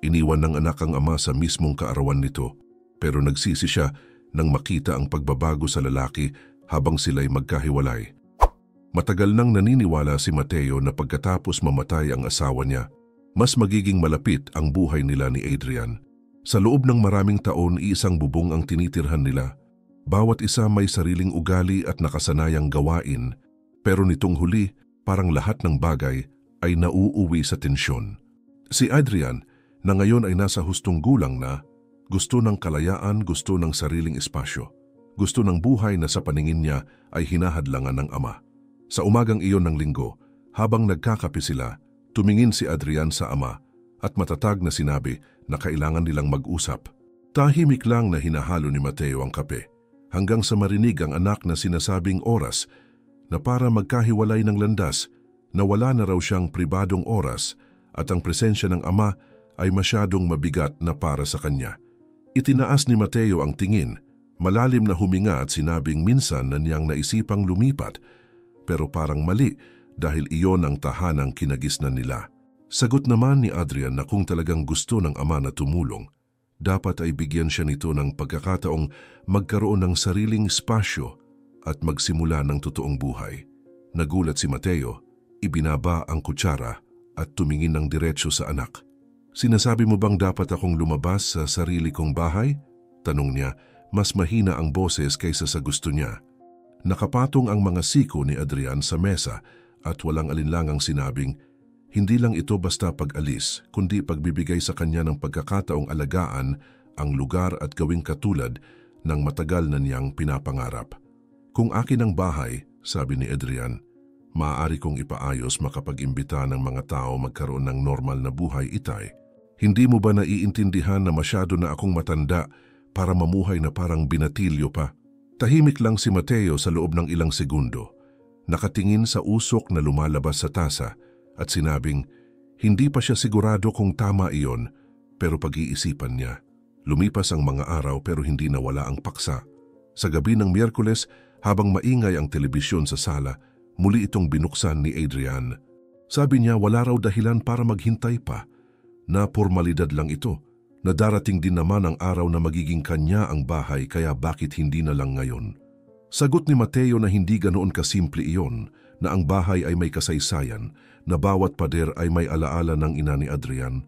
Iniwan ng anak ang ama sa mismong kaarawan nito, pero nagsisi siya nang makita ang pagbabago sa lalaki habang sila'y magkahiwalay. Matagal nang naniniwala si Mateo na pagkatapos mamatay ang asawa niya, mas magiging malapit ang buhay nila ni Adrian. Sa loob ng maraming taon, isang bubong ang tinitirhan nila. Bawat isa may sariling ugali at nakasanayang gawain, pero nitong huli, parang lahat ng bagay ay nauuwi sa tensyon. Si Adrian, na ngayon ay nasa hustong gulang na, gusto ng kalayaan, gusto ng sariling espasyo. Gusto ng buhay na sa paningin niya ay hinahadlangan ng ama. Sa umagang iyon ng linggo, habang nagkakape sila, tumingin si Adrian sa ama at matatag na sinabi na kailangan nilang mag-usap. Tahimik lang na hinahalo ni Mateo ang kape, hanggang sa marinig ang anak na sinasabing oras na para magkahiwalay ng landas, na wala na raw siyang pribadong oras at ang presensya ng ama ay masyadong mabigat na para sa kanya. Itinaas ni Mateo ang tingin, malalim na huminga at sinabing minsan na niyang naisipang lumipat, pero parang mali dahil iyon ang tahanang kinagisnan nila. Sagot naman ni Adrian na kung talagang gusto ng ama na tumulong, dapat ay bigyan siya nito ng pagkakataong magkaroon ng sariling espasyo at magsimula ng totoong buhay. Nagulat si Mateo, ibinaba ang kutsara at tumingin ng diretsyo sa anak. Sinasabi mo bang dapat akong lumabas sa sarili kong bahay? Tanong niya, mas mahina ang boses kaysa sa gusto niya. Nakapatong ang mga siko ni Adrian sa mesa at walang alinlangang sinabing, hindi lang ito basta pag-alis, kundi pagbibigay sa kanya ng pagkakataong alagaan ang lugar at gawing katulad ng matagal na niyang pinapangarap. Kung akin ang bahay, sabi ni Adrian, maaari kong ipaayos makapag-imbita ng mga tao magkaroon ng normal na buhay, Itay. Hindi mo ba naiintindihan na masyado na akong matanda para mamuhay na parang binatilyo pa? Tahimik lang si Mateo sa loob ng ilang segundo, nakatingin sa usok na lumalabas sa tasa at sinabing hindi pa siya sigurado kung tama iyon, pero pag-iisipan niya. Lumipas ang mga araw pero hindi nawala ang paksa. Sa gabi ng Miyerkules, habang maingay ang telebisyon sa sala, muli itong binuksan ni Adrian. Sabi niya wala raw dahilan para maghintay pa, na pormalidad lang ito, na darating din naman ang araw na magiging kanya ang bahay kaya bakit hindi na lang ngayon. Sagot ni Mateo na hindi ganoon kasimple iyon, na ang bahay ay may kasaysayan, na bawat pader ay may alaala ng ina ni Adrian.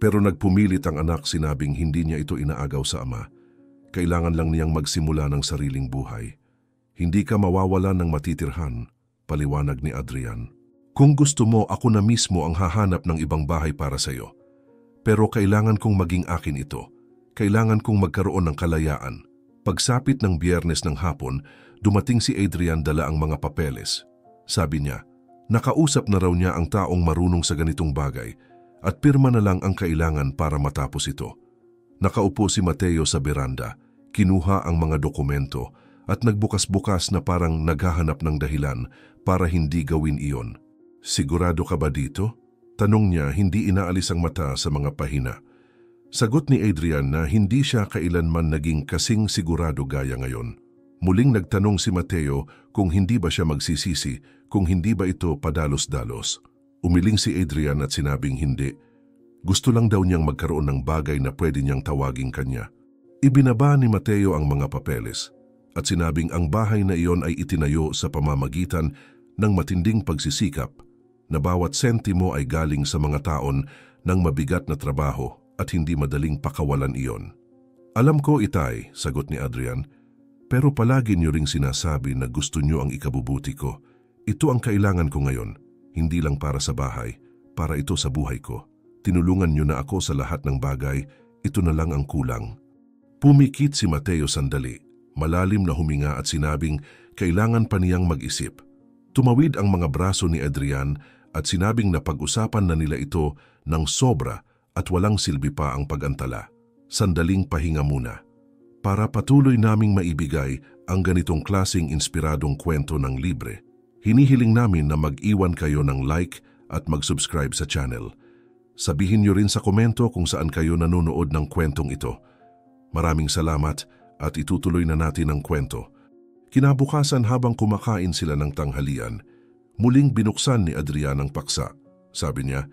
Pero nagpumilit ang anak, sinabing hindi niya ito inaagaw sa ama. Kailangan lang niyang magsimula ng sariling buhay. Hindi ka mawawalan ng matitirhan, paliwanag ni Adrian. Kung gusto mo, ako na mismo ang hahanap ng ibang bahay para sa iyo. Pero kailangan kong maging akin ito. Kailangan kong magkaroon ng kalayaan. Pagsapit ng Biyernes ng hapon, dumating si Adrian dala ang mga papeles. Sabi niya, nakausap na raw niya ang taong marunong sa ganitong bagay at pirma na lang ang kailangan para matapos ito. Nakaupo si Mateo sa beranda, kinuha ang mga dokumento at nagbukas-bukas na parang naghahanap ng dahilan para hindi gawin iyon. Sigurado ka ba dito? Tanong niya, hindi inaalis ang mata sa mga pahina. Sagot ni Adrian na hindi siya kailanman naging kasing sigurado gaya ngayon. Muling nagtanong si Mateo kung hindi ba siya magsisisi, kung hindi ba ito padalos-dalos. Umiling si Adrian at sinabing hindi. Gusto lang daw niyang magkaroon ng bagay na pwede niyang tawaging kanya. Ibinaba ni Mateo ang mga papeles at sinabing ang bahay na iyon ay itinayo sa pamamagitan ng matinding pagsisikap, na bawat sentimo ay galing sa mga taon ng mabigat na trabaho at hindi madaling pakawalan iyon. Alam ko, Itay, sagot ni Adrian, pero palagi niyo ring sinasabi na gusto niyo ang ikabubuti ko. Ito ang kailangan ko ngayon, hindi lang para sa bahay, para ito sa buhay ko. Tinulungan niyo na ako sa lahat ng bagay, ito na lang ang kulang. Pumikit si Mateo sandali, malalim na huminga at sinabing kailangan pa niyang mag-isip. Tumawid ang mga braso ni Adrian at sinabing na pag-usapan na nila ito ng sobra at walang silbi pa ang pag-antala. Sandaling pahinga muna. Para patuloy naming maibigay ang ganitong klaseng inspiradong kwento ng libre, hinihiling namin na mag-iwan kayo ng like at mag-subscribe sa channel. Sabihin niyo rin sa komento kung saan kayo nanonood ng kwentong ito. Maraming salamat at itutuloy na natin ang kwento. Kinabukasan habang kumakain sila ng tanghalian, muling binuksan ni Adrian ang paksa. Sabi niya,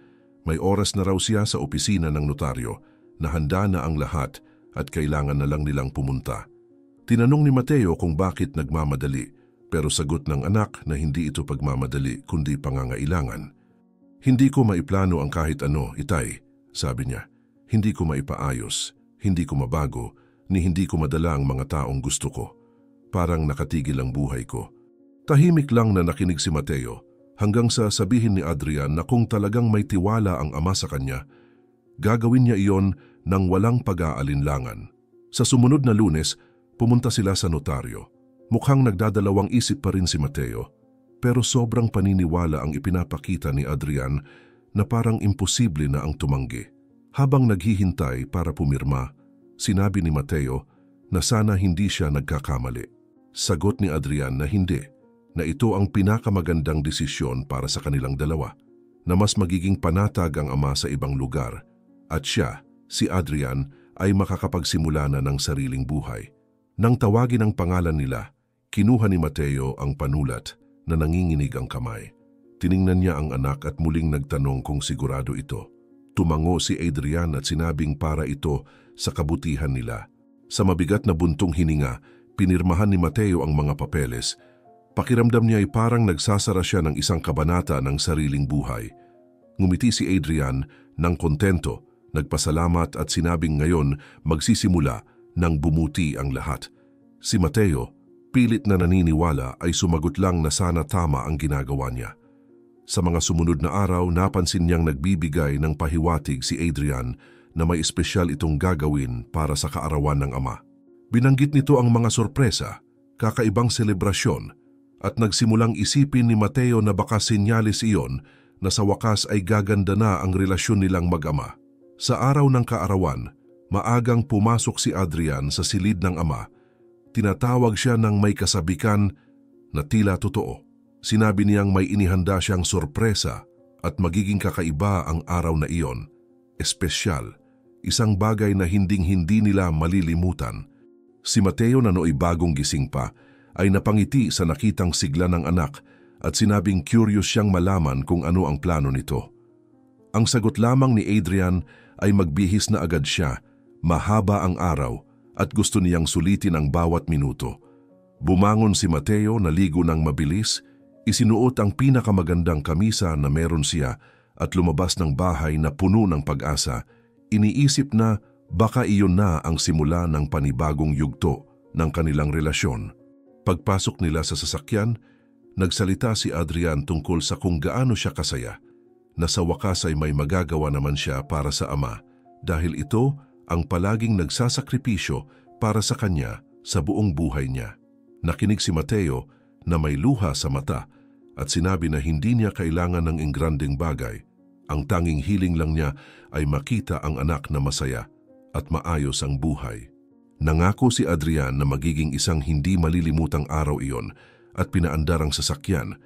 May oras na raw siya sa opisina ng notaryo na handa na ang lahat at kailangan na lang nilang pumunta. Tinanong ni Mateo kung bakit nagmamadali, pero sagot ng anak na hindi ito pagmamadali kundi pangangailangan. Hindi ko maiplano ang kahit ano, Itay, sabi niya. Hindi ko maipaayos, hindi ko mabago, ni hindi ko madala ang mga taong gusto ko. Parang nakatigil ang buhay ko. Tahimik lang na nakinig si Mateo hanggang sa sabihin ni Adrian na kung talagang may tiwala ang ama sa kanya, gagawin niya iyon nang walang pag-aalinlangan. Sa sumunod na Lunes, pumunta sila sa notaryo. Mukhang nagdadalawang isip pa rin si Mateo, pero sobrang paniniwala ang ipinapakita ni Adrian na parang imposible na ang tumanggi. Habang naghihintay para pumirma, sinabi ni Mateo na sana hindi siya nagkakamali. Sagot ni Adrian na hindi, na ito ang pinakamagandang desisyon para sa kanilang dalawa, na mas magiging panatag ang ama sa ibang lugar, at siya, si Adrian, ay makakapagsimula na ng sariling buhay. Nang tawagin ang pangalan nila, kinuha ni Mateo ang panulat na nanginginig ang kamay. Tiningnan niya ang anak at muling nagtanong kung sigurado ito. Tumango si Adrian at sinabing para ito sa kabutihan nila. Sa mabigat na buntong hininga, pinirmahan ni Mateo ang mga papeles. Pakiramdam niya ay parang nagsasara siya ng isang kabanata ng sariling buhay. Ngumiti si Adrian ng kontento, nagpasalamat at sinabing ngayon magsisimula nang bumuti ang lahat. Si Mateo, pilit na naniniwala, ay sumagot lang na sana tama ang ginagawa niya. Sa mga sumunod na araw, napansin niyang nagbibigay ng pahiwatig si Adrian na may espesyal itong gagawin para sa kaarawan ng ama. Binanggit nito ang mga sorpresa, kakaibang selebrasyon, at nagsimulang isipin ni Mateo na baka senyalis iyon na sa wakas ay gaganda na ang relasyon nilang mag-ama. Sa araw ng kaarawan, maagang pumasok si Adrian sa silid ng ama. Tinatawag siya ng may kasabikan na tila totoo. Sinabi niyang may inihanda siyang sorpresa at magiging kakaiba ang araw na iyon. Espesyal, isang bagay na hinding-hindi nila malilimutan. Si Mateo na nooy bagong gising pa ay napangiti sa nakitang sigla ng anak at sinabing curious siyang malaman kung ano ang plano nito. Ang sagot lamang ni Adrian ay magbihis na agad siya. Mahaba ang araw at gusto niyang sulitin ang bawat minuto. Bumangon si Mateo, naligo ng mabilis, isinuot ang pinakamagandang kamisa na meron siya at lumabas ng bahay na puno ng pag-asa. Iniisip na baka iyon na ang simula ng panibagong yugto ng kanilang relasyon. Pagpasok nila sa sasakyan, nagsalita si Adrian tungkol sa kung gaano siya kasaya, na sa wakas ay may magagawa naman siya para sa ama dahil ito ang palaging nagsasakripisyo para sa kanya sa buong buhay niya. Nakinig si Mateo na may luha sa mata at sinabi na hindi niya kailangan ng ingranding bagay. Ang tanging hiling lang niya ay makita ang anak na masaya at maayos ang buhay. Nangako si Adrian na magiging isang hindi malilimutang araw iyon at pinaandar ang sasakyan.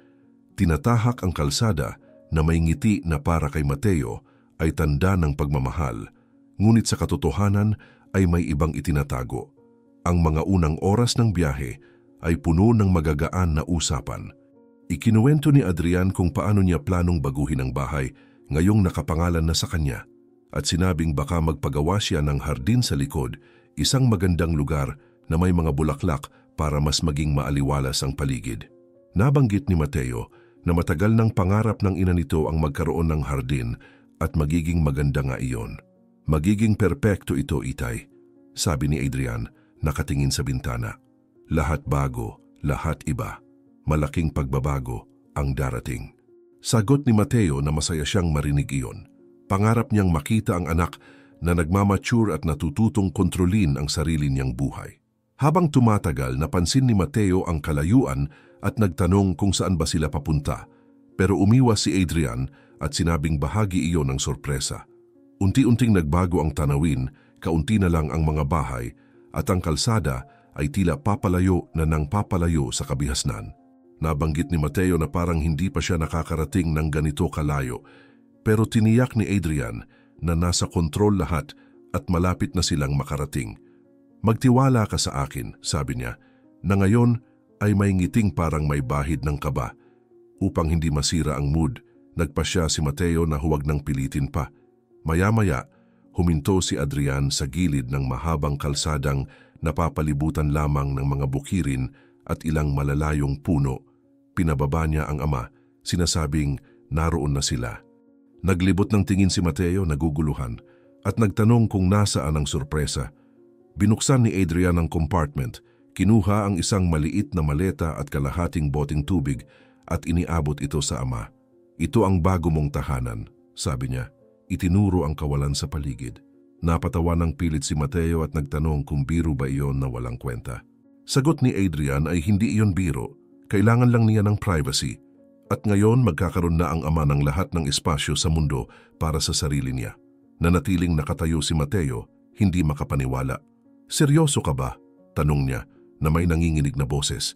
Tinatahak ang kalsada na may ngiti na para kay Mateo ay tanda ng pagmamahal. Ngunit sa katotohanan ay may ibang itinatago. Ang mga unang oras ng biyahe ay puno ng magagaan na usapan. Ikinuwento ni Adrian kung paano niya planong baguhin ang bahay ngayong nakapangalan na sa kanya at sinabing baka magpagawa siya ng hardin sa likod, isang magandang lugar na may mga bulaklak para mas maging maaliwalas ang paligid. Nabanggit ni Mateo na matagal ng pangarap ng ina nito ang magkaroon ng hardin at magiging maganda nga iyon. Magiging perpekto ito, Itay, sabi ni Adrian, nakatingin sa bintana. Lahat bago, lahat iba. Malaking pagbabago ang darating. Sagot ni Mateo na masaya siyang marinig iyon. Pangarap niyang makita ang anak na nagmamature at natututong kontrolin ang sarili niyang buhay. Habang tumatagal, napansin ni Mateo ang kalayuan at nagtanong kung saan ba sila papunta. Pero umiwas si Adrian at sinabing bahagi iyon ng sorpresa. Unti-unting nagbago ang tanawin, kaunti na lang ang mga bahay at ang kalsada ay tila papalayo na nang papalayo sa kabihasnan. Nabanggit ni Mateo na parang hindi pa siya nakakarating ng ganito kalayo, pero tiniyak ni Adrian na nasa kontrol lahat at malapit na silang makarating. Magtiwala ka sa akin, sabi niya, na ngayon ay may ngiting parang may bahid ng kaba. Upang hindi masira ang mood, Nagpasya si Mateo na huwag nang pilitin pa. Maya-maya, huminto si Adrian sa gilid ng mahabang kalsadang napapalibutan lamang ng mga bukirin at ilang malalayong puno. Pinababa niya ang ama, sinasabing naroon na sila. Naglibot ng tingin si Mateo, naguguluhan, at nagtanong kung nasaan ang sorpresa. Binuksan ni Adrian ang compartment, kinuha ang isang maliit na maleta at kalahating boteng tubig at iniabot ito sa ama. Ito ang bago mong tahanan, sabi niya. Itinuro ang kawalan sa paligid. Napatawa ng pilit si Mateo at nagtanong kung biro ba iyon na walang kwenta. Sagot ni Adrian ay hindi iyon biro, kailangan lang niya ng privacy. At ngayon magkakaroon na ang ama ng lahat ng espasyo sa mundo para sa sarili niya. Nanatiling nakatayo si Mateo, hindi makapaniwala. Seryoso ka ba? Tanong niya na may nanginginig na boses.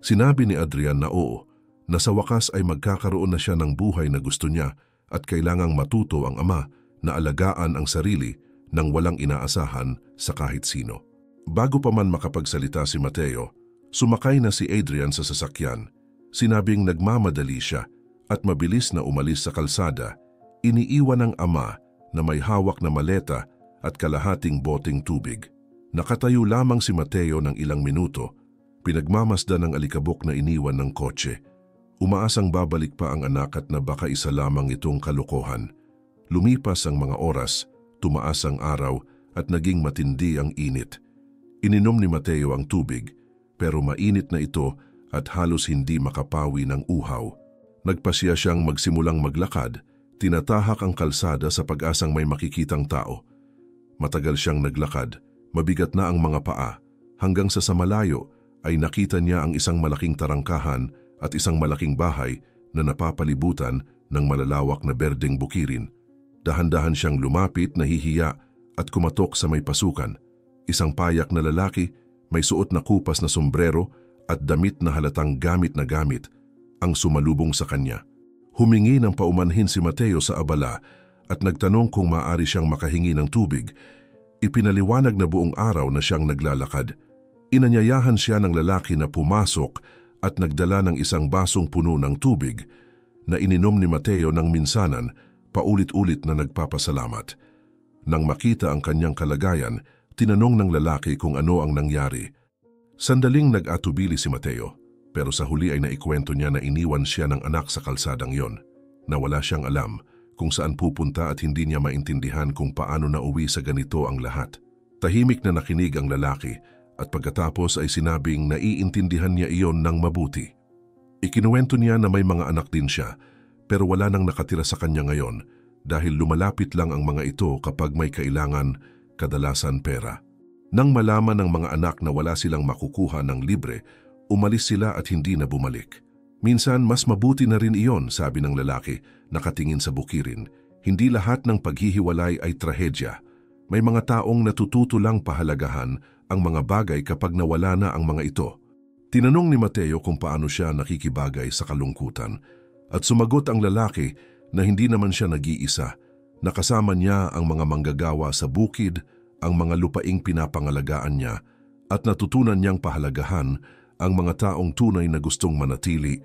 Sinabi ni Adrian na oo, na sa wakas ay magkakaroon na siya ng buhay na gusto niya at kailangang matuto ang ama na alagaan ang sarili nang walang inaasahan sa kahit sino. Bago pa man makapagsalita si Mateo, sumakay na si Adrian sa sasakyan. Sinabing nagmamadali siya at mabilis na umalis sa kalsada. Iniiwan ng ama na may hawak na maleta at kalahating boteng tubig. Nakatayo lamang si Mateo ng ilang minuto, pinagmamasdan ng alikabok na iniwan ng kotse. Umaasang babalik pa ang anak at na baka isa lamang itong kalokohan. Lumipas ang mga oras, tumaas ang araw at naging matindi ang init. Ininom ni Mateo ang tubig, pero mainit na ito at halos hindi makapawi ng uhaw. Nagpasya siyang magsimulang maglakad, tinatahak ang kalsada sa pag-asang may makikitang tao. Matagal siyang naglakad, mabigat na ang mga paa, hanggang sa malayo ay nakita niya ang isang malaking tarangkahan at isang malaking bahay na napapalibutan ng malalawak na berdeng bukirin. Dahan-dahan siyang lumapit, nahihiya at kumatok sa may pasukan. Isang payak na lalaki, may suot na kupas na sombrero at damit na halatang gamit na gamit ang sumalubong sa kanya. Humingi ng paumanhin si Mateo sa abala at nagtanong kung maaari siyang makahingi ng tubig. Ipinaliwanag na buong araw na siyang naglalakad. Inanyayahan siya ng lalaki na pumasok at nagdala ng isang basong puno ng tubig na ininom ni Mateo ng minsanan, paulit-ulit na nagpapasalamat. Nang makita ang kanyang kalagayan, tinanong ng lalaki kung ano ang nangyari. Sandaling nag-atubili si Mateo, pero sa huli ay naikwento niya na iniwan siya ng anak sa kalsadang yon, na wala siyang alam kung saan pupunta at hindi niya maintindihan kung paano nauwi sa ganito ang lahat. Tahimik na nakinig ang lalaki at pagkatapos ay sinabing naiintindihan niya iyon ng mabuti. Ikinuwento niya na may mga anak din siya, pero wala nang nakatira sa kanya ngayon dahil lumalapit lang ang mga ito kapag may kailangan, kadalasan pera. Nang malaman ng mga anak na wala silang makukuha ng libre, umalis sila at hindi na bumalik. Minsan mas mabuti na rin iyon, sabi ng lalaki, nakatingin sa bukirin. Hindi lahat ng paghihiwalay ay trahedya. May mga taong natututo lang pahalagahan ang mga bagay kapag nawala na ang mga ito. Tinanong ni Mateo kung paano siya nakikibagay sa kalungkutan. At sumagot ang lalaki na hindi naman siya nag-iisa. Nakasama niya ang mga manggagawa sa bukid, ang mga lupaing pinapangalagaan niya, at natutunan niyang pahalagahan ang mga taong tunay na gustong manatili,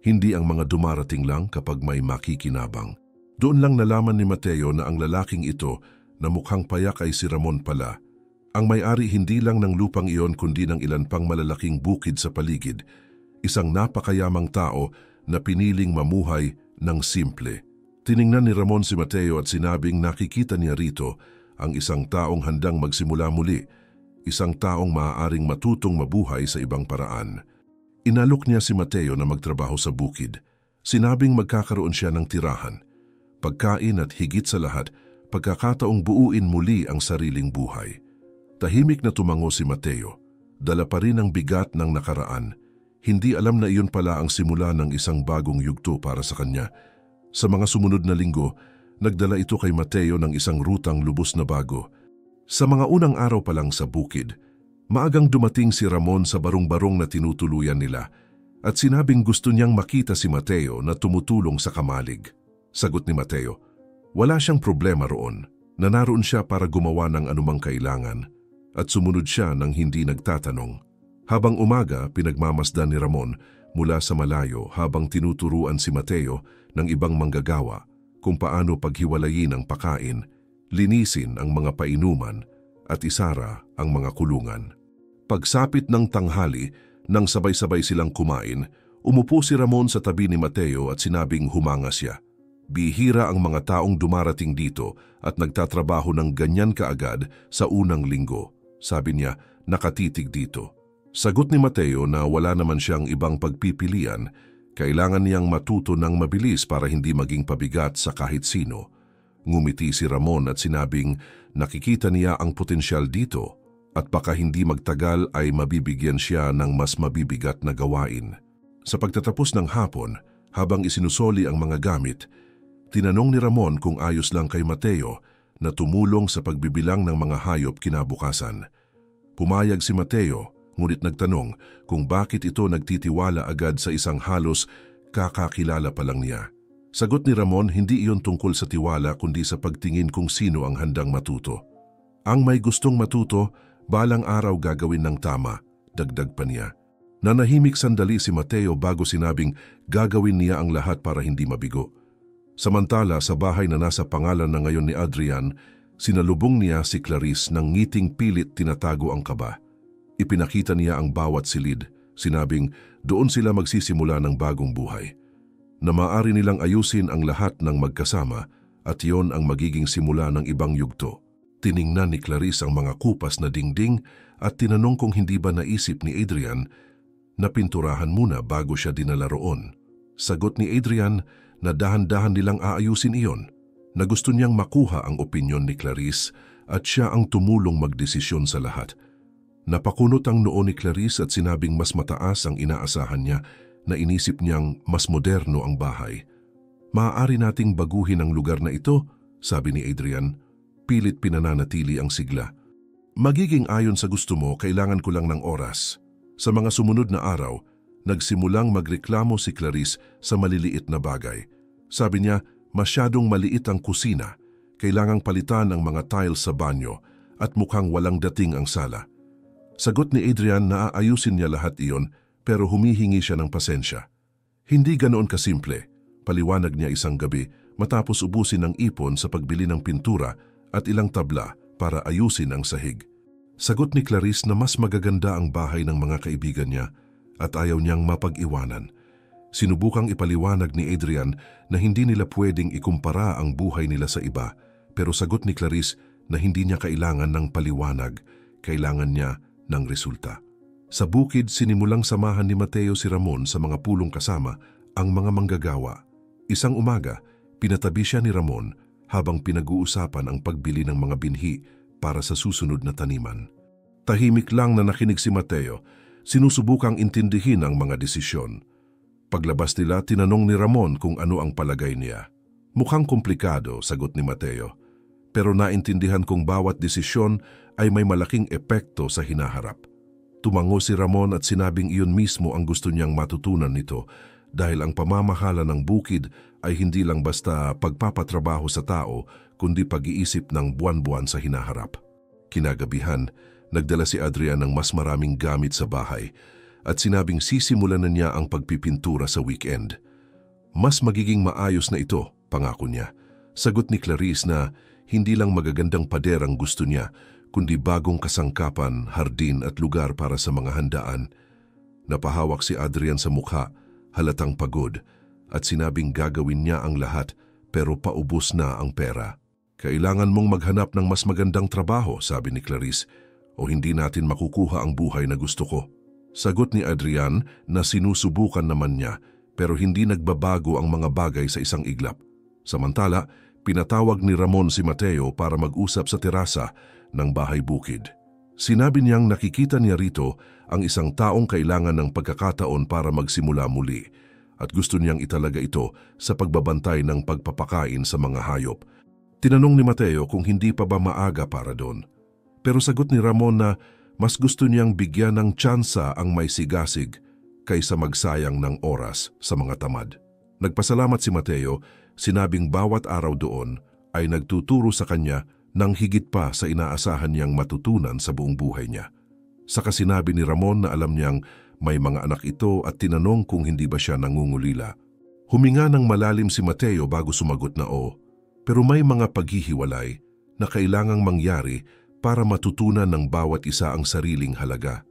hindi ang mga dumarating lang kapag may makikinabang. Doon lang nalaman ni Mateo na ang lalaking ito na mukhang payak ay si Ramon pala. Ang may-ari hindi lang ng lupang iyon kundi ng ilan pang malalaking bukid sa paligid, isang napakayamang tao na piniling mamuhay ng simple. Tiningnan ni Ramon si Mateo at sinabing nakikita niya rito ang isang taong handang magsimula muli, isang taong maaaring matutong mabuhay sa ibang paraan. Inalok niya si Mateo na magtrabaho sa bukid. Sinabing magkakaroon siya ng tirahan, pagkain at higit sa lahat, pagkakataong buuin muli ang sariling buhay. Tahimik na tumango si Mateo, dala pa rin ang bigat ng nakaraan. Hindi alam na iyon pala ang simula ng isang bagong yugto para sa kanya. Sa mga sumunod na linggo, nagdala ito kay Mateo ng isang rutang lubos na bago. Sa mga unang araw pa lang sa bukid, maagang dumating si Ramon sa barong-barong na tinutuluyan nila at sinabing gusto niyang makita si Mateo na tumutulong sa kamalig. Sagot ni Mateo, wala siyang problema roon, na naroon siya para gumawa ng anumang kailangan at sumunod siya nang hindi nagtatanong. Habang umaga, pinagmamasdan ni Ramon, mula sa malayo habang tinuturuan si Mateo ng ibang manggagawa kung paano paghiwalayin ang pakain, linisin ang mga painuman at isara ang mga kulungan. Pagsapit ng tanghali, nang sabay-sabay silang kumain, umupo si Ramon sa tabi ni Mateo at sinabing humanga siya. Bihira ang mga taong dumarating dito at nagtatrabaho ng ganyan kaagad sa unang linggo. Sabi niya, nakatitig dito. Sagot ni Mateo na wala naman siyang ibang pagpipilian, kailangan niyang matuto ng mabilis para hindi maging pabigat sa kahit sino. Ngumiti si Ramon at sinabing nakikita niya ang potensyal dito at baka hindi magtagal ay mabibigyan siya ng mas mabibigat na gawain. Sa pagtatapos ng hapon, habang isinusoli ang mga gamit, tinanong ni Ramon kung ayos lang kay Mateo na tumulong sa pagbibilang ng mga hayop kinabukasan. Pumayag si Mateo, ngunit nagtanong kung bakit ito nagtitiwala agad sa isang halos kakakilala pa lang niya. Sagot ni Ramon, hindi iyon tungkol sa tiwala kundi sa pagtingin kung sino ang handang matuto. Ang may gustong matuto, balang araw gagawin ng tama, dagdag pa niya. Nanahimik sandali si Mateo bago sinabing gagawin niya ang lahat para hindi mabigo. Samantala sa bahay na nasa pangalan na ngayon ni Adrian, sinalubong niya si Clarice ng ngiting pilit tinatago ang kaba. Ipinakita niya ang bawat silid, sinabing doon sila magsisimula ng bagong buhay. Na maaari nilang ayusin ang lahat ng magkasama at iyon ang magiging simula ng ibang yugto. Tiningnan ni Clarice ang mga kupas na dingding at tinanong kung hindi ba naisip ni Adrian na pinturahan muna bago siya dinala roon. Sagot ni Adrian na dahan-dahan nilang aayusin iyon, na gusto niyang makuha ang opinyon ni Clarice at siya ang tumulong magdesisyon sa lahat. Napakunot ang noo ni Clarice at sinabing mas mataas ang inaasahan niya na inisip niyang mas moderno ang bahay. Maaari nating baguhin ang lugar na ito, sabi ni Adrian. Pilit pinananatili ang sigla. Magiging ayon sa gusto mo, kailangan ko lang ng oras. Sa mga sumunod na araw, nagsimulang magreklamo si Clarice sa maliliit na bagay. Sabi niya, masyadong maliit ang kusina, kailangang palitan ang mga tiles sa banyo at mukhang walang dating ang sala. Sagot ni Adrian na aayusin niya lahat iyon pero humihingi siya ng pasensya. Hindi ganoon kasimple, paliwanag niya isang gabi matapos ubusin ang ipon sa pagbili ng pintura at ilang tabla para ayusin ang sahig. Sagot ni Clarice na mas magaganda ang bahay ng mga kaibigan niya at ayaw niyang mapag-iwanan. Sinubukang ipaliwanag ni Adrian na hindi nila pwedeng ikumpara ang buhay nila sa iba, pero sagot ni Clarice na hindi niya kailangan ng paliwanag, kailangan niya ng resulta. Sa bukid, sinimulang samahan ni Mateo si Ramon sa mga pulong kasama ang mga manggagawa. Isang umaga, pinatabi siya ni Ramon habang pinag-uusapan ang pagbili ng mga binhi para sa susunod na taniman. Tahimik lang na nakinig si Mateo, sinusubukang intindihin ang mga desisyon. Paglabas nila, tinanong ni Ramon kung ano ang palagay niya. Mukhang komplikado, sagot ni Mateo, pero naintindihan kong bawat desisyon ay may malaking epekto sa hinaharap. Tumango si Ramon at sinabing iyon mismo ang gusto niyang matutunan nito dahil ang pamamahala ng bukid ay hindi lang basta pagpapatrabaho sa tao kundi pag-iisip ng buwan-buwan sa hinaharap. Kinagabihan, nagdala si Adrian ng mas maraming gamit sa bahay at sinabing sisimulan na niya ang pagpipintura sa weekend. Mas magiging maayos na ito, pangako niya. Sagot ni Clarice na hindi lang magagandang pader ang gusto niya, kundi bagong kasangkapan, hardin at lugar para sa mga handaan. Napahawak si Adrian sa mukha, halatang pagod, at sinabing gagawin niya ang lahat pero paubos na ang pera. Kailangan mong maghanap ng mas magandang trabaho, sabi ni Clarice, o hindi natin makukuha ang buhay na gusto ko. Sagot ni Adrian na sinusubukan naman niya pero hindi nagbabago ang mga bagay sa isang iglap. Samantala, pinatawag ni Ramon si Mateo para mag-usap sa terasa ng bahay bukid. Sinabi niyang nakikita niya rito ang isang taong kailangan ng pagkakataon para magsimula muli at gusto niyang italaga ito sa pagbabantay ng pagpapakain sa mga hayop. Tinanong ni Mateo kung hindi pa ba maaga para doon. Pero sagot ni Ramon na mas gusto niyang bigyan ng tsansa ang may sigasig kaysa magsayang ng oras sa mga tamad. Nagpasalamat si Mateo, sinabing bawat araw doon ay nagtuturo sa kanya ng higit pa sa inaasahan niyang matutunan sa buong buhay niya. Saka sinabi ni Ramon na alam niyang May mga anak ito at tinanong kung hindi ba siya nangungulila. Huminga ng malalim si Mateo bago sumagot na oo, pero may mga paghihiwalay na kailangang mangyari para matutunan ng bawat isa ang sariling halaga.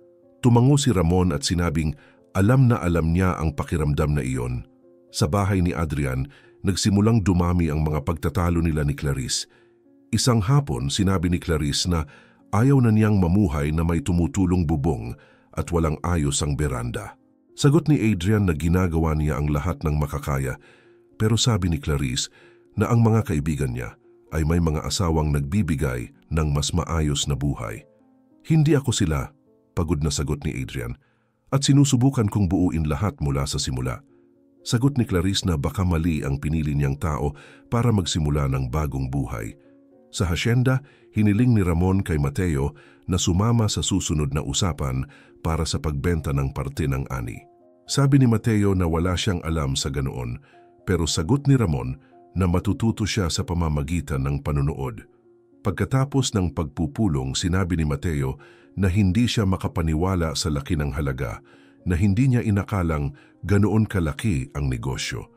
Tumango si Ramon at sinabing alam na alam niya ang pakiramdam na iyon. Sa bahay ni Adrian, nagsimulang dumami ang mga pagtatalo nila ni Clarice. Isang hapon, sinabi ni Clarice na ayaw na niyang mamuhay na may tumutulong bubong at walang ayos ang beranda. Sagot ni Adrian na ginagawa niya ang lahat ng makakaya, pero sabi ni Clarice na ang mga kaibigan niya ay may mga asawang nagbibigay ng mas maayos na buhay. Hindi ako sila, pagod na sagot ni Adrian, at sinusubukan kong buuin lahat mula sa simula. Sagot ni Clarice na baka mali ang pinili niyang tao para magsimula ng bagong buhay. Sa hasyenda, hiniling ni Ramon kay Mateo na sumama sa susunod na usapan para sa pagbenta ng parte ng ani. Sabi ni Mateo na wala siyang alam sa ganoon, pero sagot ni Ramon na matututo siya sa pamamagitan ng panunood. Pagkatapos ng pagpupulong, sinabi ni Mateo na hindi siya makapaniwala sa laki ng halaga, na hindi niya inakalang ganoon kalaki ang negosyo.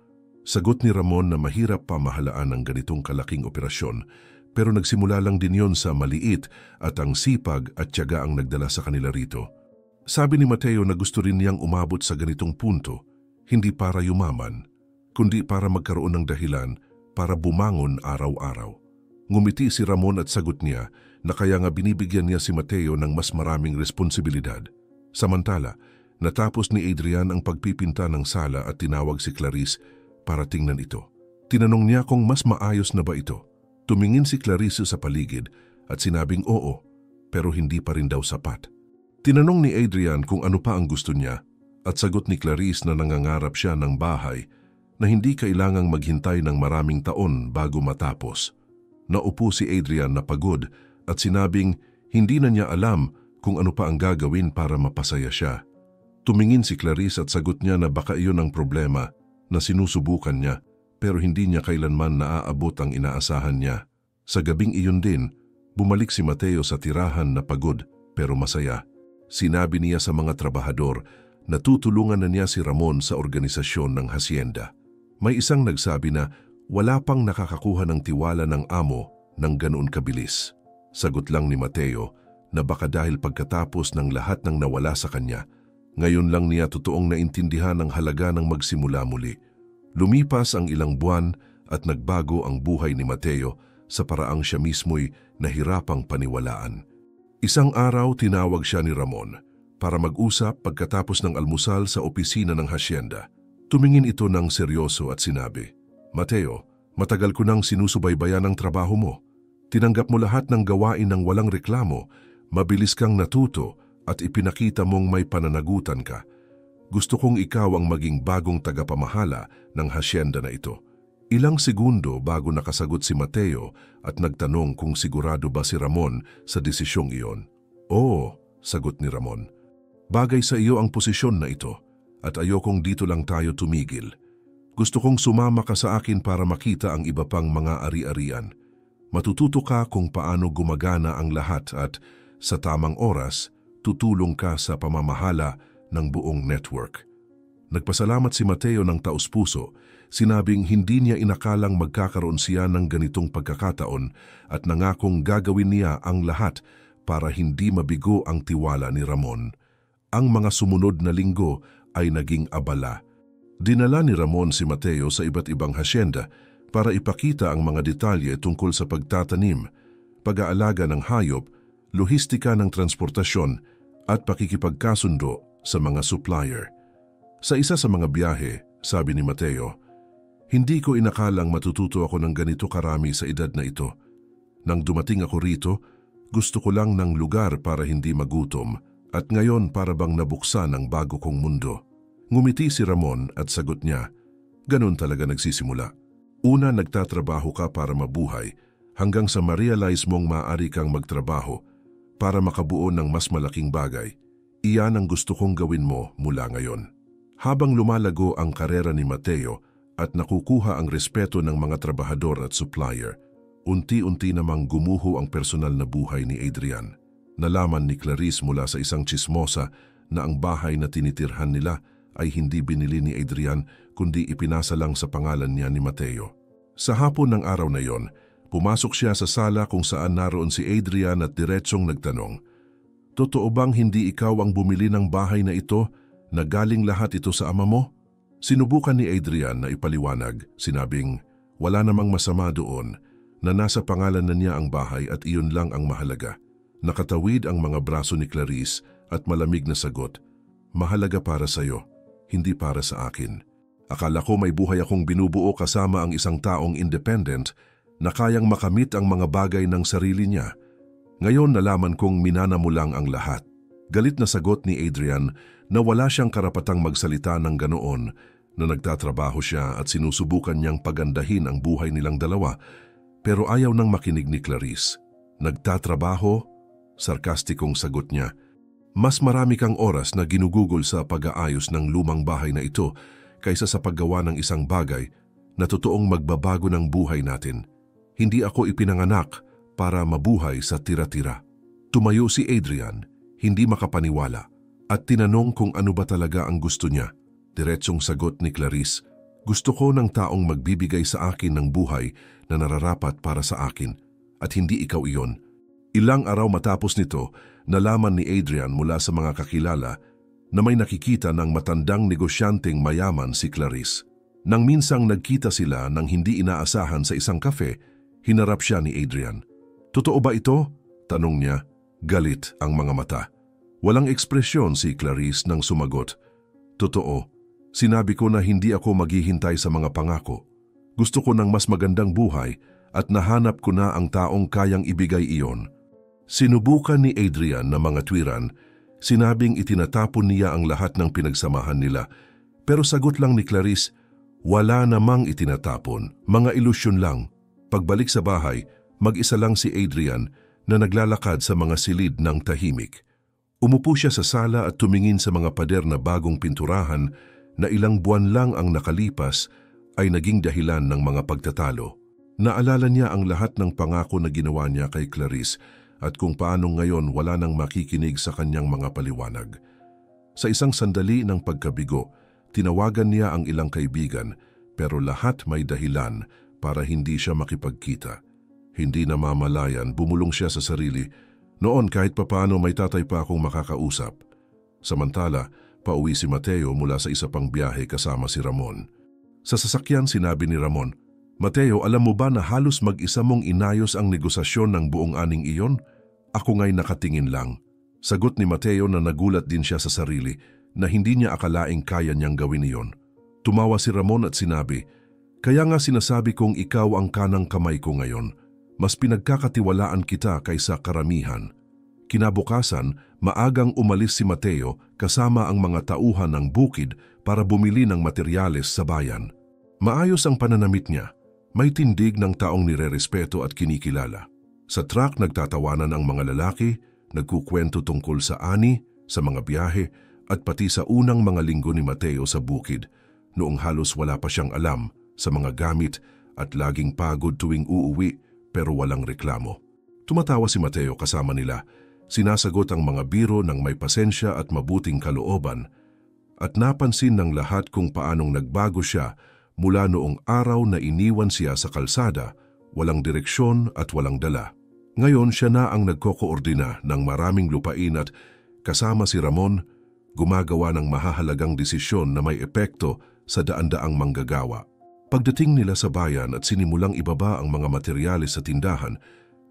Sagot ni Ramon na mahirap pamahalaan ng ganitong kalaking operasyon, pero nagsimula lang din yon sa maliit at ang sipag at tiyaga ang nagdala sa kanila rito. Sabi ni Mateo na gusto rin niyang umabot sa ganitong punto, hindi para yumaman, kundi para magkaroon ng dahilan para bumangon araw-araw. Ngumiti si Ramon at sagot niya na kaya nga binibigyan niya si Mateo ng mas maraming responsibilidad. Samantala, natapos ni Adrian ang pagpipinta ng sala at tinawag si Clarice para tingnan ito. Tinanong niya kung mas maayos na ba ito. Tumingin si Clarice sa paligid at sinabing oo, pero hindi pa rin daw sapat. Tinanong ni Adrian kung ano pa ang gusto niya at sagot ni Clarice na nangangarap siya ng bahay na hindi kailangang maghintay ng maraming taon bago matapos. Naupo si Adrian na pagod at sinabing hindi na niya alam kung ano pa ang gagawin para mapasaya siya. Tumingin si Clarice at sagot niya na baka iyon ang problema na sinusubukan niya pero hindi niya kailanman naaabot ang inaasahan niya. Sa gabing iyon din, bumalik si Mateo sa tirahan na pagod pero masaya. Sinabi niya sa mga trabahador na tutulungan na niya si Ramon sa organisasyon ng hasyenda. May isang nagsabi na wala pang nakakakuha ng tiwala ng amo ng ganoon kabilis. Sagot lang ni Mateo na baka dahil pagkatapos ng lahat ng nawala sa kanya, ngayon lang niya totoong naintindihan ang halaga ng magsimula muli. Lumipas ang ilang buwan at nagbago ang buhay ni Mateo sa paraang siya mismo'y nahirapang paniwalaan. Isang araw tinawag siya ni Ramon para mag-usap pagkatapos ng almusal sa opisina ng hasyenda. Tumingin ito ng seryoso at sinabi, Mateo, matagal ko nang sinusubaybayan ang trabaho mo. Tinanggap mo lahat ng gawain ng walang reklamo, mabilis kang natuto at ipinakita mong may pananagutan ka. Gusto kong ikaw ang maging bagong tagapamahala ng hasyenda na ito. Ilang segundo bago nakasagot si Mateo at nagtanong kung sigurado ba si Ramon sa desisyong iyon. Oo, sagot ni Ramon. Bagay sa iyo ang posisyon na ito at ayokong dito lang tayo tumigil. Gusto kong sumama ka sa akin para makita ang iba pang mga ari-arian. Matututo ka kung paano gumagana ang lahat at sa tamang oras, tutulong ka sa pamamahala ng buong network. Nagpasalamat si Mateo ng taos-puso, sinabing hindi niya inakalang magkakaroon siya ng ganitong pagkakataon at nangakong gagawin niya ang lahat para hindi mabigo ang tiwala ni Ramon. Ang mga sumunod na linggo ay naging abala. Dinala ni Ramon si Mateo sa iba't ibang hasyenda para ipakita ang mga detalye tungkol sa pagtatanim, pag-aalaga ng hayop, lohistika ng transportasyon at pakikipagkasundo sa mga supplier. Sa isa sa mga biyahe, sabi ni Mateo, hindi ko inakalang matututo ako ng ganito karami sa edad na ito. Nang dumating ako rito, gusto ko lang ng lugar para hindi magutom at ngayon para bang nabuksan ang bago kong mundo. Ngumiti si Ramon at sagot niya, ganun talaga nagsisimula. Una nagtatrabaho ka para mabuhay hanggang sa ma-realize mong maaari kang magtrabaho para makabuo ng mas malaking bagay. Iyan ang gusto kong gawin mo mula ngayon. Habang lumalago ang karera ni Mateo at nakukuha ang respeto ng mga trabahador at supplier, unti-unti namang gumuho ang personal na buhay ni Adrian. Nalaman ni Clarice mula sa isang tsismosa na ang bahay na tinitirhan nila ay hindi binili ni Adrian kundi ipinasa lang sa pangalan niya ni Mateo. Sa hapon ng araw na yon, pumasok siya sa sala kung saan naroon si Adrian at diretsong nagtanong, "Totoo bang hindi ikaw ang bumili ng bahay na ito na galing lahat ito sa ama mo?" Sinubukan ni Adrian na ipaliwanag, sinabing wala namang masama doon na nasa pangalan na niya ang bahay at iyon lang ang mahalaga. Nakatawid ang mga braso ni Clarice at malamig na sagot, "Mahalaga para sa iyo, hindi para sa akin. Akala ko may buhay akong binubuo kasama ang isang taong independent na kayang makamit ang mga bagay ng sarili niya. Ngayon nalaman kong minana mo lang ang lahat." Galit na sagot ni Adrian na wala siyang karapatang magsalita ng ganoon, na nagtatrabaho siya at sinusubukan niyang pagandahin ang buhay nilang dalawa, pero ayaw nang makinig ni Clarice. "Nagtatrabaho?" Sarkastikong sagot niya. "Mas marami kang oras na ginugugol sa pag-aayos ng lumang bahay na ito kaysa sa paggawa ng isang bagay na totoong magbabago ng buhay natin. Hindi ako ipinanganak para mabuhay sa tira-tira." Tumayo si Adrian, hindi makapaniwala, at tinanong kung ano ba talaga ang gusto niya. Diretsong sagot ni Clarice, "Gusto ko ng taong magbibigay sa akin ng buhay na nararapat para sa akin, at hindi ikaw iyon." Ilang araw matapos nito, nalaman ni Adrian mula sa mga kakilala na may nakikita ng matandang negosyanteng mayaman si Clarice. Nang minsang nagkita sila ng hindi inaasahan sa isang kafe, hinarap siya ni Adrian. "Totoo ba ito?" tanong niya. Galit ang mga mata. Walang ekspresyon si Clarice nang sumagot, "Totoo. Sinabi ko na hindi ako maghihintay sa mga pangako. Gusto ko ng mas magandang buhay at nahanap ko na ang taong kayang ibigay iyon." Sinubukan ni Adrian na mga tuwiran, sinabing itinatapon niya ang lahat ng pinagsamahan nila, pero sagot lang ni Clarice, "Wala namang itinatapon, mga ilusyon lang." Pagbalik sa bahay, mag-isa lang si Adrian na naglalakad sa mga silid ng tahimik. Umupo siya sa sala at tumingin sa mga pader na bagong pinturahan na ilang buwan lang ang nakalipas ay naging dahilan ng mga pagtatalo. Naalala niya ang lahat ng pangako na ginawa niya kay Clarice at kung paano ngayon wala nang makikinig sa kanyang mga paliwanag. Sa isang sandali ng pagkabigo, tinawagan niya ang ilang kaibigan, pero lahat may dahilan para hindi siya makipagkita. Hindi namamalayan, bumulong siya sa sarili, "Noon kahit papaano may tatay pa akong makakausap." Samantala, pauwi si Mateo mula sa isa pang biyahe kasama si Ramon. Sa sasakyan sinabi ni Ramon, "Mateo, alam mo ba na halos mag-isa mong inayos ang negosasyon ng buong aning iyon? Ako nga'y nakatingin lang." Sagot ni Mateo na nagulat din siya sa sarili na hindi niya akalaing kaya niyang gawin iyon. Tumawa si Ramon at sinabi, "Kaya nga sinasabi kong ikaw ang kanang kamay ko ngayon. Mas pinagkakatiwalaan kita kaysa karamihan." Kinabukasan, maagang umalis si Mateo kasama ang mga tauhan ng bukid para bumili ng materyales sa bayan. Maayos ang pananamit niya. May tindig ng taong nirerespeto at kinikilala. Sa truck nagtatawanan ang mga lalaki, nagkukwento tungkol sa ani, sa mga biyahe, at pati sa unang mga linggo ni Mateo sa bukid, noong halos wala pa siyang alam sa mga gamit at laging pagod tuwing uuwi pero walang reklamo. Tumatawa si Mateo kasama nila, sinasagot ang mga biro ng may pasensya at mabuting kalooban, at napansin ng lahat kung paanong nagbago siya mula noong araw na iniwan siya sa kalsada, walang direksyon at walang dala. Ngayon siya na ang nagkokoordina ng maraming lupain at kasama si Ramon, gumagawa ng mahahalagang desisyon na may epekto sa daan-daang manggagawa. Pagdating nila sa bayan at sinimulang ibaba ang mga materyales sa tindahan,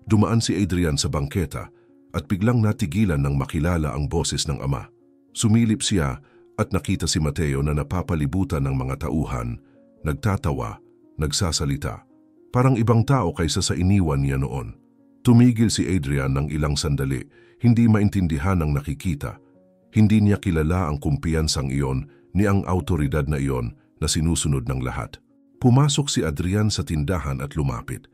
dumaan si Adrian sa bangketa at biglang natigilan nang makilala ang boses ng ama. Sumilip siya at nakita si Mateo na napapalibutan ng mga tauhan, nagtatawa, nagsasalita. Parang ibang tao kaysa sa iniwan niya noon. Tumigil si Adrian ng ilang sandali, hindi maintindihan ang nakikita. Hindi niya kilala ang kumpiyansang iyon ni ang autoridad na iyon na sinusunod ng lahat. Pumasok si Adrian sa tindahan at lumapit.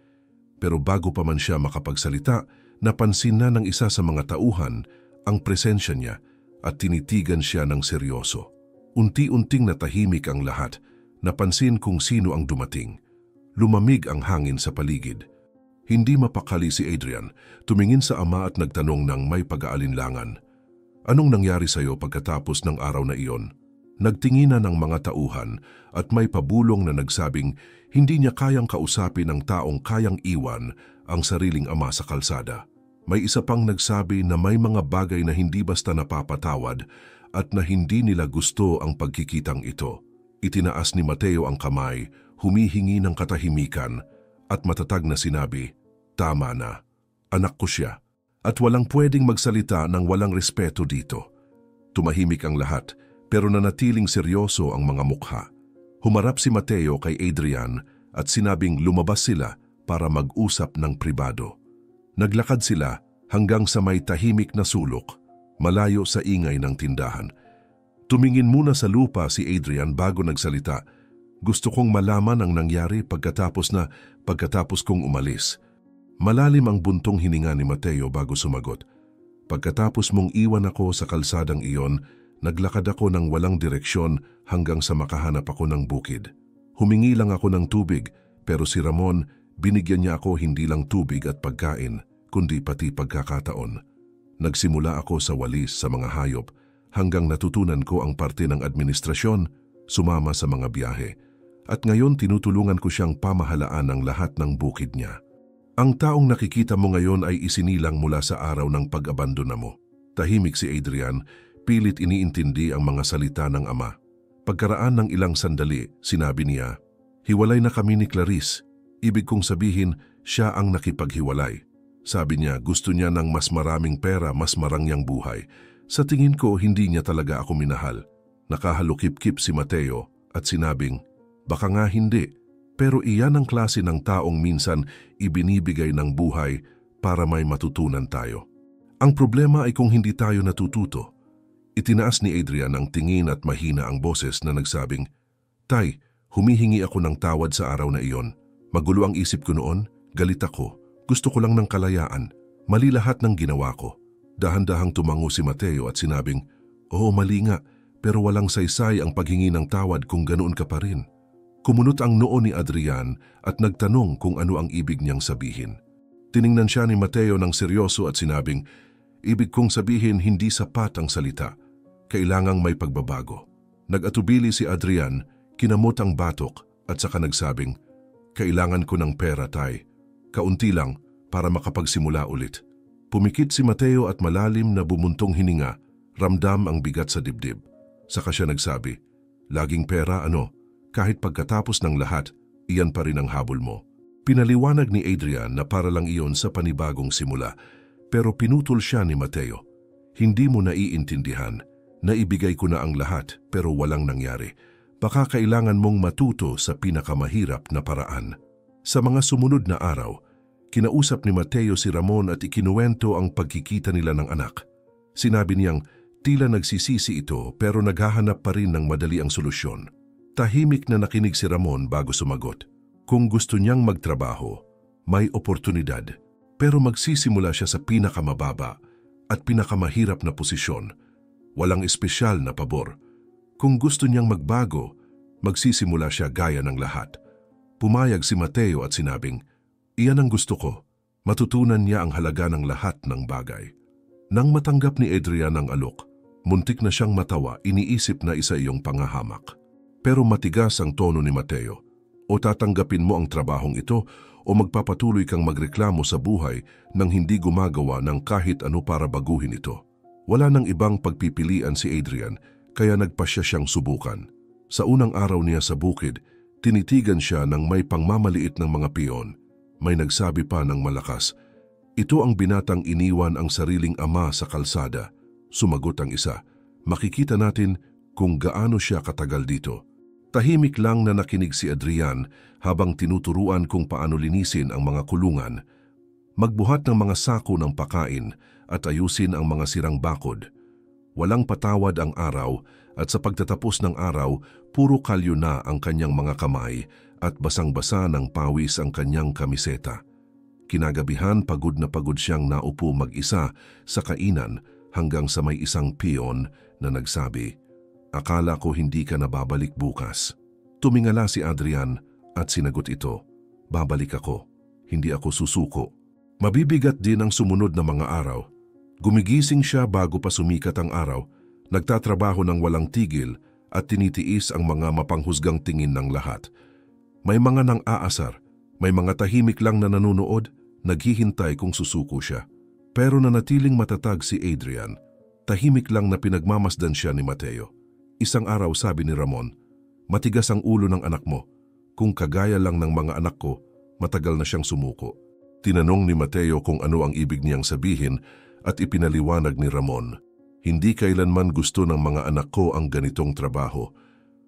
Pero bago pa man siya makapagsalita, napansin na ng isa sa mga tauhan ang presensya niya at tinitigan siya ng seryoso. Unti-unting natahimik ang lahat, napansin kung sino ang dumating. Lumamig ang hangin sa paligid. Hindi mapakali si Adrian, tumingin sa ama at nagtanong ng may pag-aalinlangan, Anong nangyari sa iyo pagkatapos ng araw na iyon? Nagtinginan ang mga tauhan at may pabulong na nagsabing hindi niya kayang kausapin ang taong kayang iwan ang sariling ama sa kalsada. May isa pang nagsabi na may mga bagay na hindi basta napapatawad at na hindi nila gusto ang pagkikitang ito. Itinaas ni Mateo ang kamay, humihingi ng katahimikan at matatag na sinabi, "Tama na, anak ko siya." At walang pwedeng magsalita ng walang respeto dito. Tumahimik ang lahat, pero nanatiling seryoso ang mga mukha. Humarap si Mateo kay Adrian at sinabing lumabas sila para mag-usap ng pribado. Naglakad sila hanggang sa may tahimik na sulok, malayo sa ingay ng tindahan. Tumingin muna sa lupa si Adrian bago nagsalita. "Gusto kong malaman ang nangyari pagkatapos kong umalis." Malalim ang buntong hininga ni Mateo bago sumagot. "Pagkatapos mong iwan ako sa kalsadang iyon, naglakad ako ng walang direksyon hanggang sa makahanap ako ng bukid. Humingi lang ako ng tubig, pero si Ramon, binigyan niya ako hindi lang tubig at pagkain, kundi pati pagkakataon. Nagsimula ako sa walis sa mga hayop hanggang natutunan ko ang parte ng administrasyon, sumama sa mga biyahe. At ngayon tinutulungan ko siyang pamahalaan ng lahat ng bukid niya. Ang taong nakikita mo ngayon ay isinilang mula sa araw ng pag-abandona mo." Tahimik si Adrian, pilit iniintindi ang mga salita ng ama. Pagkaraan ng ilang sandali, sinabi niya, "Hiwalay na kami ni Clarice. Ibig kong sabihin, siya ang nakipaghiwalay. Sabi niya, gusto niya ng mas maraming pera, mas marangyang buhay. Sa tingin ko, hindi niya talaga ako minahal." Nakahalukip-kip si Mateo at sinabing, "Baka nga hindi. Pero iyan ang klase ng taong minsan ibinibigay ng buhay para may matutunan tayo. Ang problema ay kung hindi tayo natututo." Itinaas ni Adrian ang tingin at mahina ang boses na nagsabing, "Tay, humihingi ako ng tawad sa araw na iyon. Magulo ang isip ko noon, galit ako, gusto ko lang ng kalayaan. Mali lahat ng ginawa ko." Dahan-dahang tumango si Mateo at sinabing, "Oo, mali nga, pero walang saysay ang paghingi ng tawad kung ganoon ka pa rin." Kumunot ang noo ni Adrian at nagtanong kung ano ang ibig niyang sabihin. Tiningnan siya ni Mateo ng seryoso at sinabing, "Ibig kong sabihin hindi sapat ang salita. Kailangang may pagbabago." Nag-atubili si Adrian, kinamot ang batok at saka nagsabing, "Kailangan ko ng pera, tay. Kaunti lang para makapagsimula ulit." Pumikit si Mateo at malalim na bumuntong hininga, ramdam ang bigat sa dibdib. Saka siya nagsabi, "Laging pera ano? Kahit pagkatapos ng lahat, iyan pa rin ang habol mo." Pinaliwanag ni Adrian na para lang iyon sa panibagong simula, pero pinutol siya ni Mateo. "Hindi mo naiintindihan. Naibigay ko na ang lahat pero walang nangyari. Baka kailangan mong matuto sa pinakamahirap na paraan." Sa mga sumunod na araw, kinausap ni Mateo si Ramon at ikinuwento ang pagkikita nila ng anak. Sinabi niyang tila nagsisisi ito pero naghahanap pa rin ng madali ang solusyon. Tahimik na nakinig si Ramon bago sumagot. Kung gusto niyang magtrabaho, may oportunidad, pero magsisimula siya sa pinakamababa at pinakamahirap na posisyon. Walang espesyal na pabor. Kung gusto niyang magbago, magsisimula siya gaya ng lahat. Pumayag si Mateo at sinabing, "Iyan ang gusto ko." Matutunan niya ang halaga ng lahat ng bagay. Nang matanggap ni Adrian ang alok, muntik na siyang matawa, iniisip na isa iyong pangahamak. Pero matigas ang tono ni Mateo. "O tatanggapin mo ang trabahong ito o magpapatuloy kang magreklamo sa buhay nang hindi gumagawa ng kahit ano para baguhin ito." Wala nang ibang pagpipilian si Adrian kaya nagpasya siyang subukan. Sa unang araw niya sa bukid, tinitigan siya ng may pangmamaliit ng mga piyon. May nagsabi pa ng malakas, "Ito ang binatang iniwan ang sariling ama sa kalsada." Sumagot ang isa, "Makikita natin kung gaano siya katagal dito." Tahimik lang na nakinig si Adrian habang tinuturuan kung paano linisin ang mga kulungan, magbuhat ng mga sako ng pakain at ayusin ang mga sirang bakod. Walang patawad ang araw at sa pagtatapos ng araw, puro kalyo na ang kanyang mga kamay at basang-basa ng pawis ang kanyang kamiseta. Kinagabihan pagod na pagod siyang naupo mag-isa sa kainan hanggang sa may isang piyon na nagsabi, "Akala ko hindi ka na babalik bukas." Tumingala si Adrian at sinagot ito, "Babalik ako, hindi ako susuko." Mabibigat din ang sumunod na mga araw. Gumigising siya bago pa sumikat ang araw, nagtatrabaho ng walang tigil at tinitiis ang mga mapanghusgang tingin ng lahat. May mga nang aasar, may mga tahimik lang na nanunood, naghihintay kung susuko siya. Pero nanatiling matatag si Adrian, tahimik lang na pinagmamasdan siya ni Mateo. Isang araw sabi ni Ramon, "Matigas ang ulo ng anak mo. Kung kagaya lang ng mga anak ko, matagal na siyang sumuko." Tinanong ni Mateo kung ano ang ibig niyang sabihin at ipinaliwanag ni Ramon, "Hindi kailanman gusto ng mga anak ko ang ganitong trabaho.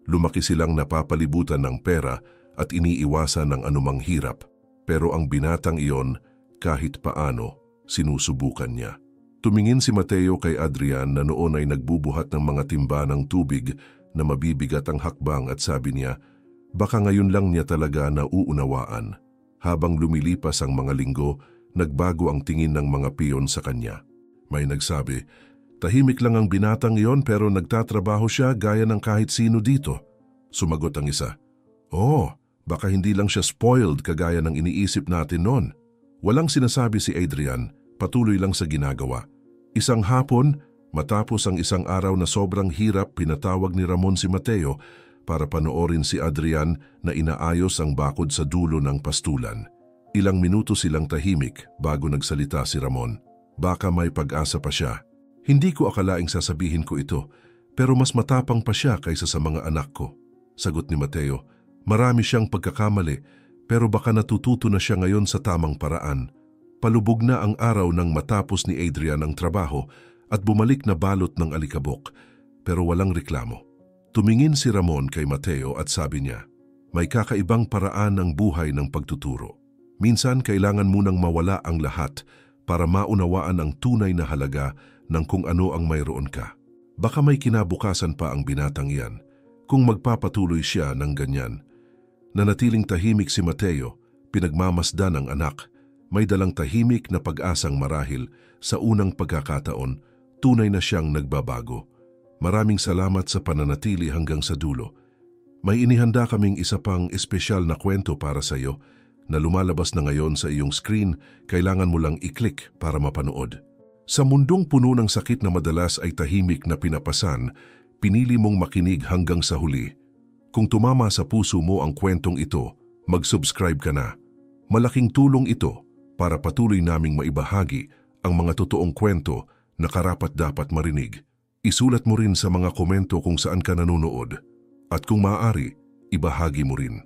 Lumaki silang napapalibutan ng pera at iniiwasan ng anumang hirap. Pero ang binatang iyon, kahit paano, sinusubukan niya." Tumingin si Mateo kay Adrian na noon ay nagbubuhat ng mga timba ng tubig na mabibigat ang hakbang at sabi niya, baka ngayon lang niya talaga nauunawaan. Habang lumilipas ang mga linggo, nagbago ang tingin ng mga piyon sa kanya. May nagsabi, "Tahimik lang ang binatang iyon pero nagtatrabaho siya gaya ng kahit sino dito." Sumagot ang isa, "Oh, baka hindi lang siya spoiled kagaya ng iniisip natin noon." Walang sinasabi si Adrian, patuloy lang sa ginagawa. Isang hapon, matapos ang isang araw na sobrang hirap, pinatawag ni Ramon si Mateo para panoorin si Adrian na inaayos ang bakod sa dulo ng pastulan. Ilang minuto silang tahimik bago nagsalita si Ramon. "Baka may pag-asa pa siya. Hindi ko akalaing sasabihin ko ito, pero mas matapang pa siya kaysa sa mga anak ko." Sagot ni Mateo, "Marami siyang pagkakamali, pero baka natututo na siya ngayon sa tamang paraan." Palubog na ang araw nang matapos ni Adrian ang trabaho at bumalik na balot ng alikabok, pero walang reklamo. Tumingin si Ramon kay Mateo at sabi niya, "May kakaibang paraan ang buhay ng pagtuturo. Minsan kailangan munang mawala ang lahat para maunawaan ang tunay na halaga ng kung ano ang mayroon ka. Baka may kinabukasan pa ang binatang iyan kung magpapatuloy siya ng ganyan." Nanatiling tahimik si Mateo, pinagmamasdan ang anak. May dalang tahimik na pag-asang marahil sa unang pagkakataon, tunay na siyang nagbabago. Maraming salamat sa pananatili hanggang sa dulo. May inihanda kaming isa pang espesyal na kwento para sa iyo na lumalabas na ngayon sa iyong screen, kailangan mo lang i-click para mapanood. Sa mundong puno ng sakit na madalas ay tahimik na pinapasan, pinili mong makinig hanggang sa huli. Kung tumama sa puso mo ang kwentong ito, mag-subscribe ka na. Malaking tulong ito para patuloy naming maibahagi ang mga totoong kwento na karapat-dapat marinig. Isulat mo rin sa mga komento kung saan ka nanonood. At kung maaari, ibahagi mo rin.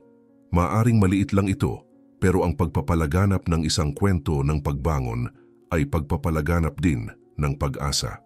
Maaring maliit lang ito, pero ang pagpapalaganap ng isang kwento ng pagbangon ay pagpapalaganap din ng pag-asa.